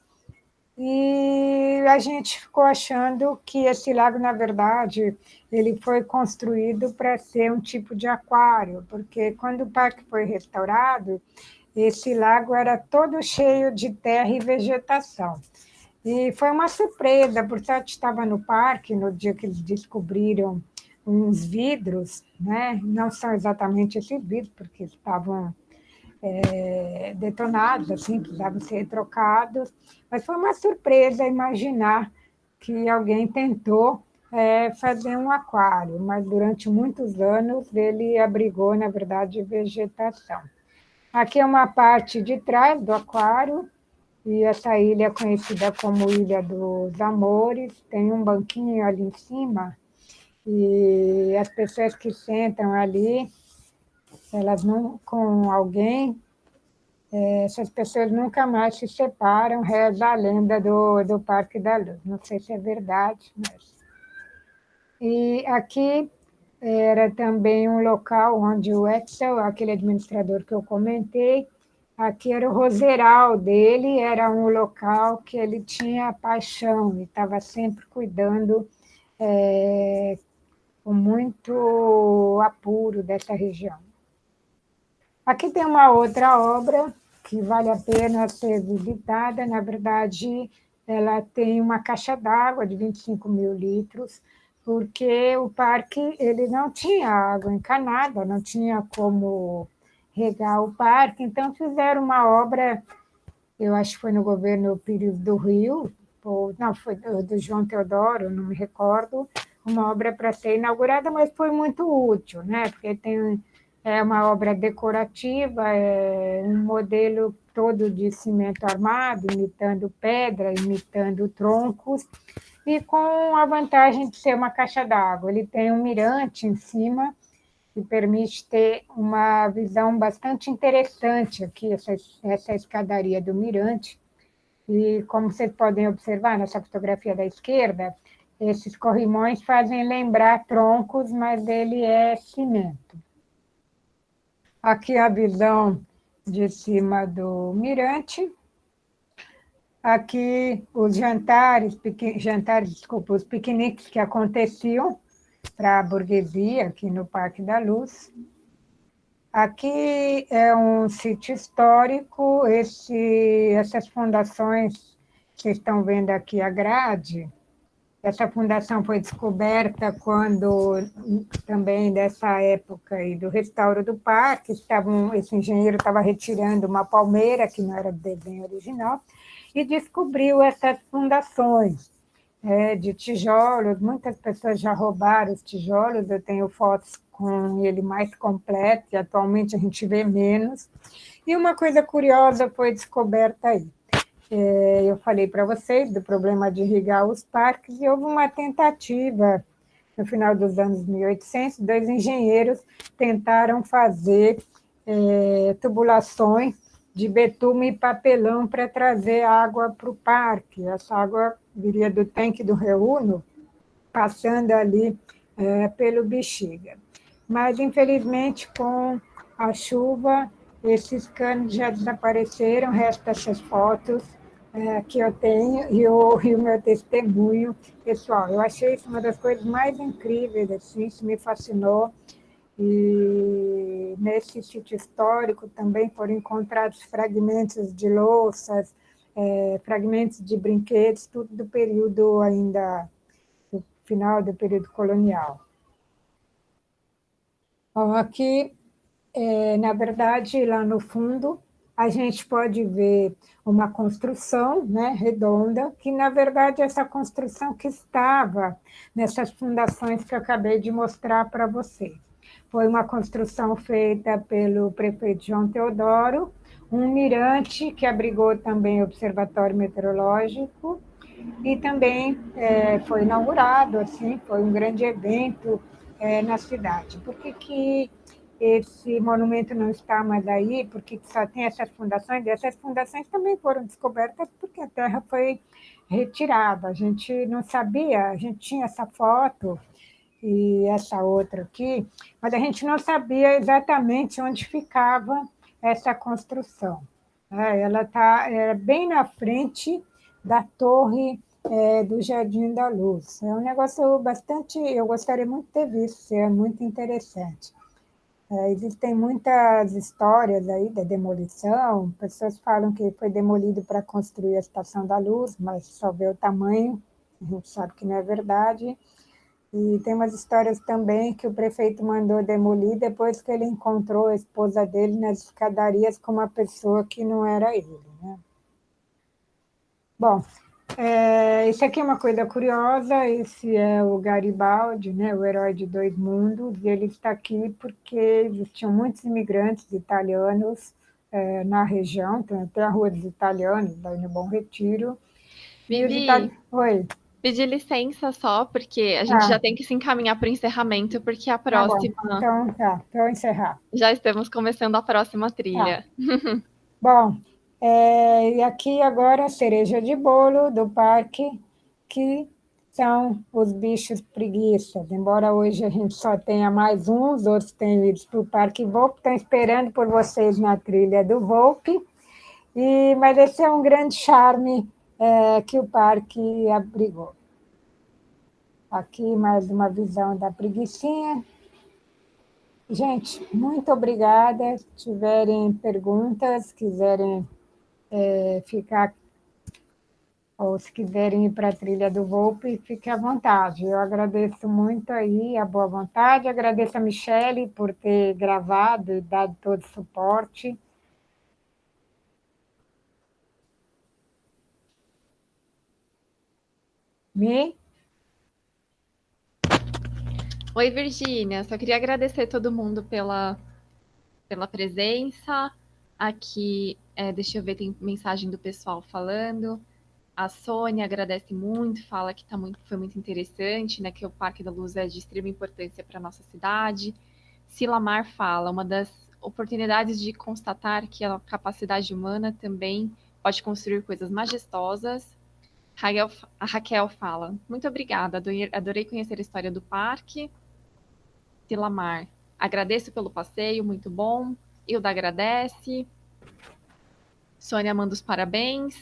e a gente ficou achando que esse lago, na verdade, ele foi construído para ser um tipo de aquário, porque quando o parque foi restaurado, esse lago era todo cheio de terra e vegetação. E foi uma surpresa, porque eu estava no parque no dia que eles descobriram uns vidros, né? Não são exatamente esses vidros, porque estavam detonados, assim, precisavam ser trocados, mas foi uma surpresa imaginar que alguém tentou fazer um aquário, mas durante muitos anos ele abrigou, na verdade, vegetação. Aqui é uma parte de trás do aquário, e essa ilha é conhecida como Ilha dos Amores, tem um banquinho ali em cima, e as pessoas que sentam ali, elas não com alguém, essas pessoas nunca mais se separam, reza a lenda do Parque da Luz. Não sei se é verdade, mas... E aqui era também um local onde o Etzel, aquele administrador que eu comentei, aqui era o roseral dele, era um local que ele tinha paixão e estava sempre cuidando com muito apuro dessa região. Aqui tem uma outra obra que vale a pena ser visitada. Na verdade, ela tem uma caixa d'água de 25 mil litros, porque o parque ele não tinha água encanada, não tinha como regar o parque, então fizeram uma obra, eu acho que foi no governo Pires do Rio, ou não, foi do João Teodoro, não me recordo, uma obra para ser inaugurada, mas foi muito útil, né? Porque tem uma obra decorativa, um modelo todo de cimento armado, imitando pedra, imitando troncos, e com a vantagem de ser uma caixa d'água. Ele tem um mirante em cima, que permite ter uma visão bastante interessante aqui, essa escadaria do mirante. E como vocês podem observar nessa fotografia da esquerda, esses corrimões fazem lembrar troncos, mas ele é cimento. Aqui a visão de cima do mirante. Aqui os os piqueniques que aconteciam para a burguesia aqui no Parque da Luz. Aqui é um sítio histórico, essas fundações, vocês estão vendo aqui a grade, essa fundação foi descoberta quando, também dessa época aí, do restauro do parque, esse engenheiro estava retirando uma palmeira, que não era do desenho original, e descobriu essas fundações de tijolos. Muitas pessoas já roubaram os tijolos, eu tenho fotos com ele mais completo, e atualmente a gente vê menos. E uma coisa curiosa foi descoberta aí. Eu falei para vocês do problema de irrigar os parques, e houve uma tentativa, no final dos anos 1800, dois engenheiros tentaram fazer tubulações de betume e papelão para trazer água para o parque. Essa água viria do tanque do Reuno, passando ali pelo Bexiga. Mas, infelizmente, com a chuva, esses canos já desapareceram, restam essas fotos que eu tenho e o meu testemunho pessoal. Eu achei isso uma das coisas mais incríveis, assim, isso me fascinou. E nesse sítio histórico também foram encontrados fragmentos de louças, fragmentos de brinquedos, tudo do período ainda, do final do período colonial. Bom, aqui, na verdade, lá no fundo, a gente pode ver uma construção, né, redonda, que, na verdade, essa construção que estava nessas fundações que eu acabei de mostrar para vocês. Foi uma construção feita pelo prefeito João Teodoro, um mirante que abrigou também o Observatório Meteorológico, e também foi inaugurado, assim, foi um grande evento na cidade. Por que esse monumento não está mais aí, porque só tem essas fundações, e essas fundações também foram descobertas porque a terra foi retirada. A gente não sabia, a gente tinha essa foto e essa outra aqui, mas a gente não sabia exatamente onde ficava essa construção. Ela está bem na frente da torre do Jardim da Luz. É um negócio bastante, eu gostaria muito de ter visto, é muito interessante. Existem muitas histórias aí da demolição, pessoas falam que foi demolido para construir a Estação da Luz, mas só vê o tamanho, a gente sabe que não é verdade. E tem umas histórias também que o prefeito mandou demolir depois que ele encontrou a esposa dele nas escadarias com uma pessoa que não era ele, né? Bom, isso aqui é uma coisa curiosa, esse é o Garibaldi, né, o herói de dois mundos, e ele está aqui porque existiam muitos imigrantes italianos na região, tem até a Rua dos Italianos, daí no Bom Retiro. Vivi, Oi, pedir licença só, porque a gente já tem que se encaminhar para o encerramento, porque a tá bom. próxima. Então, tá, para eu encerrar. Já estamos começando a próxima Tá. trilha. Bom, e aqui agora a cereja de bolo do parque, que são os bichos preguiças. Embora hoje a gente só tenha mais um, os outros têm ido para o Parque Volpe, estão esperando por vocês na trilha do Volpe. Mas esse é um grande charme que o parque abrigou. Aqui mais uma visão da preguicinha. Gente, muito obrigada. Se tiverem perguntas, quiserem ficar, ou se quiserem ir para a trilha do Volpe, fique à vontade. Eu agradeço muito aí a boa vontade, agradeço a Michele por ter gravado e dado todo o suporte. Me? Oi, Virgínia. Só queria agradecer todo mundo pela presença. Aqui, deixa eu ver, tem mensagem do pessoal falando. A Sônia agradece muito, fala que foi muito interessante, né? Que o Parque da Luz é de extrema importância para a nossa cidade. Silamar fala, uma das oportunidades de constatar que a capacidade humana também pode construir coisas majestosas. A Raquel fala, muito obrigada, adorei conhecer a história do parque. Silamar, agradeço pelo passeio, muito bom. Hilda agradece. Sônia manda os parabéns.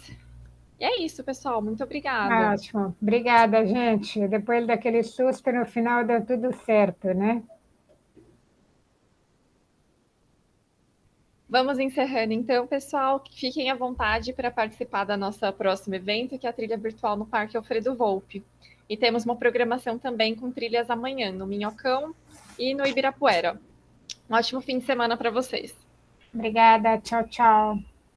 E é isso, pessoal. Muito obrigada. Ótimo. Obrigada, gente. Depois daquele susto, no final deu tudo certo, né? Vamos encerrando então, pessoal. Fiquem à vontade para participar da nossa próximo evento, que é a trilha virtual no Parque Alfredo Volpi. E temos uma programação também com trilhas amanhã, no Minhocão e no Ibirapuera. Um ótimo fim de semana para vocês. Obrigada. Tchau, tchau.